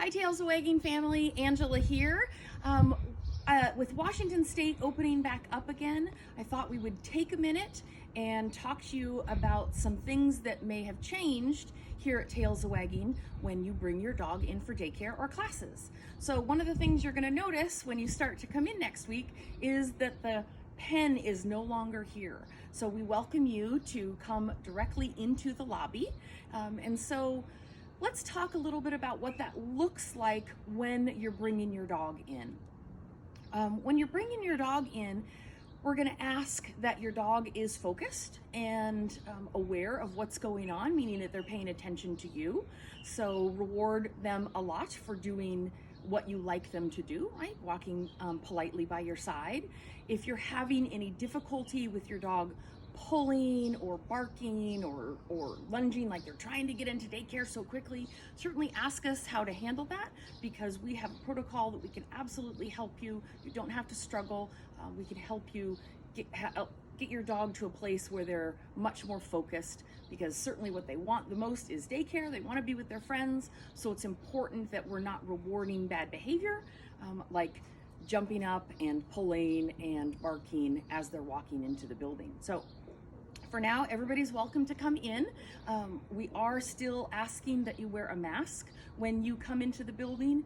Hi Tails-a-Wagging family, Angela here. With Washington State opening back up again, I thought we would take a minute and talk to you about some things that may have changed here at Tails-a-Wagging when you bring your dog in for daycare or classes. So one of the things you're going to notice when you start to come in next week is that the pen is no longer here. So we welcome you to come directly into the lobby. So let's talk a little bit about what that looks like when you're bringing your dog in. When you're bringing your dog in, we're going to ask that your dog is focused and aware of what's going on, meaning that they're paying attention to you. So reward them a lot for doing what you like them to do, right? Walking politely by your side. If you're having any difficulty with your dog pulling or barking or lunging like they're trying to get into daycare so quickly, certainly ask us how to handle that, because we have a protocol that we can absolutely help you. You don't have to struggle. We can help you get your dog to a place where they're much more focused, because certainly what they want the most is daycare. They want to be with their friends, so it's important that we're not rewarding bad behavior like jumping up and pulling and barking as they're walking into the building. So for now, everybody's welcome to come in. We are still asking that you wear a mask when you come into the building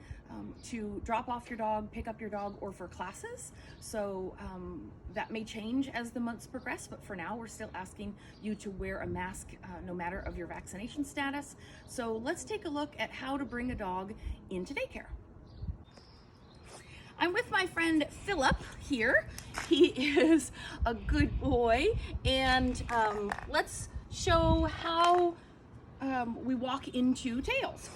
to drop off your dog, pick up your dog, or for classes. So that may change as the months progress, but for now, we're still asking you to wear a mask no matter of your vaccination status. So let's take a look at how to bring a dog into daycare. I'm with my friend Philip here. He is a good boy, and let's show how we walk into Tails.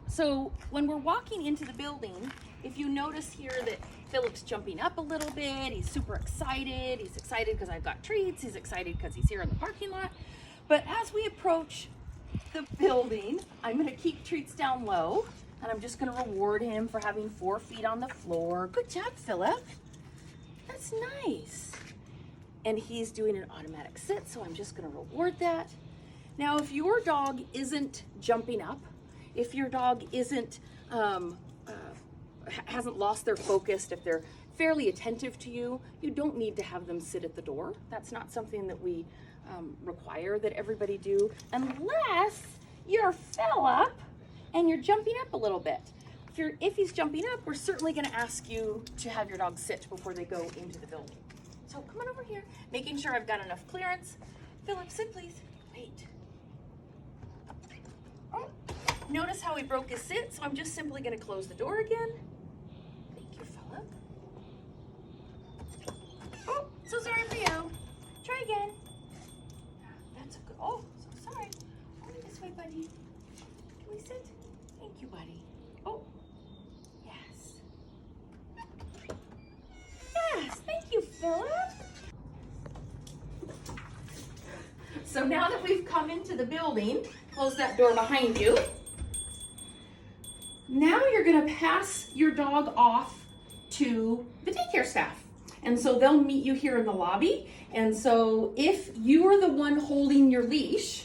So when we're walking into the building, if you notice here that Philip's jumping up a little bit, he's super excited. He's excited because I've got treats. He's excited because he's here in the parking lot. But as we approach the building, I'm gonna keep treats down low. And I'm just going to reward him for having 4 feet on the floor. Good job, Philip. That's nice. And he's doing an automatic sit, so I'm just going to reward that. Now, if your dog isn't jumping up, if your dog isn't hasn't lost their focus, if they're fairly attentive to you, you don't need to have them sit at the door. That's not something that we require that everybody do, unless you're Philip and you're jumping up a little bit. If he's jumping up, we're certainly going to ask you to have your dog sit before they go into the building. So come on over here, making sure I've got enough clearance. Philip, sit please. Wait. Oh, notice how he broke his sit, so I'm just simply going to close the door again. Thank you, Philip. Oh, so sorry for you. Try again. That's a good, oh, so sorry. Over this way, buddy. Can we sit? Thank you, buddy. Oh, yes. Yes, thank you, Philip. So now that we've come into the building, close that door behind you. Now you're gonna pass your dog off to the daycare staff. And so they'll meet you here in the lobby. And so if you are the one holding your leash,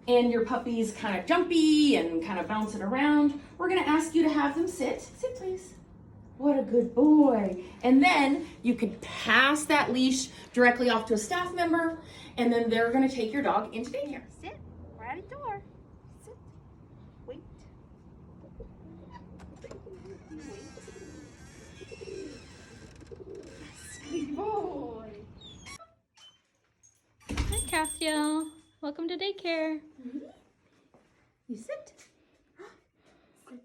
and your puppy's kind of jumpy and kind of bouncing around, we're gonna ask you to have them sit. Sit, please. What a good boy. And then you can pass that leash directly off to a staff member, and then they're gonna take your dog into daycare. Sit, right at the door. Sit, wait. Sweet boy. Hi, Cassio. Welcome to daycare. You sit. Sit. Wait.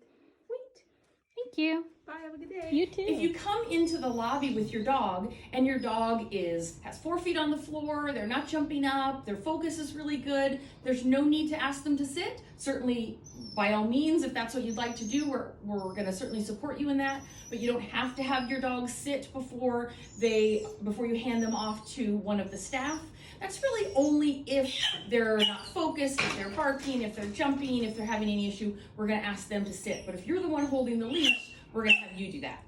Thank you. Bye, have a good day. You too. If you come into the lobby with your dog and your dog has 4 feet on the floor, they're not jumping up, their focus is really good, there's no need to ask them to sit. Certainly, by all means, if that's what you'd like to do, we're gonna certainly support you in that, but you don't have to have your dog sit before you hand them off to one of the staff. That's really only if they're not focused, if they're barking, if they're jumping, if they're having any issue, we're gonna ask them to sit. But if you're the one holding the leash, we're gonna have you do that.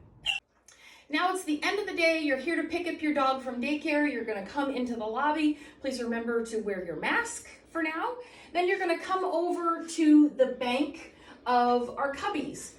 Now it's the end of the day. You're here to pick up your dog from daycare. You're gonna come into the lobby. Please remember to wear your mask for now. Then you're gonna come over to the bank of our cubbies.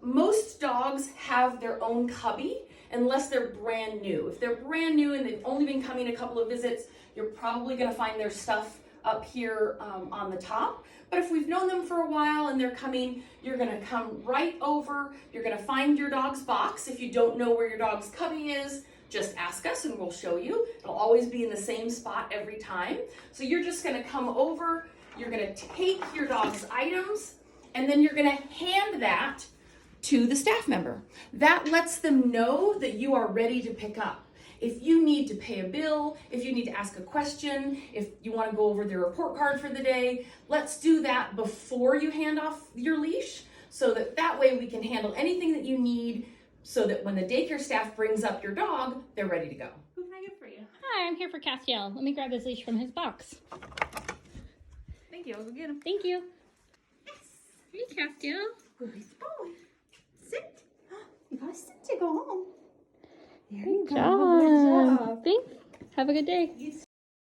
Most dogs have their own cubby unless they're brand new. If they're brand new and they've only been coming a couple of visits, you're probably going to find their stuff up here on the top. But if we've known them for a while and they're coming, you're going to come right over. You're going to find your dog's box. If you don't know where your dog's cubby is, just ask us and we'll show you. It'll always be in the same spot every time. So you're just going to come over. You're going to take your dog's items, and then you're going to hand that to the staff member. That lets them know that you are ready to pick up. If you need to pay a bill, if you need to ask a question, if you want to go over their report card for the day, let's do that before you hand off your leash, so that way we can handle anything that you need, so that when the daycare staff brings up your dog, they're ready to go. Who can I get for you? Hi, I'm here for Castiel. Let me grab his leash from his box. Thank you. I'll go get him. Thank you. Yes. Hey, Castiel. Good boy. Sit. You gotta sit to go home. There you Good go. Good job. job. Thanks. Have a good day. You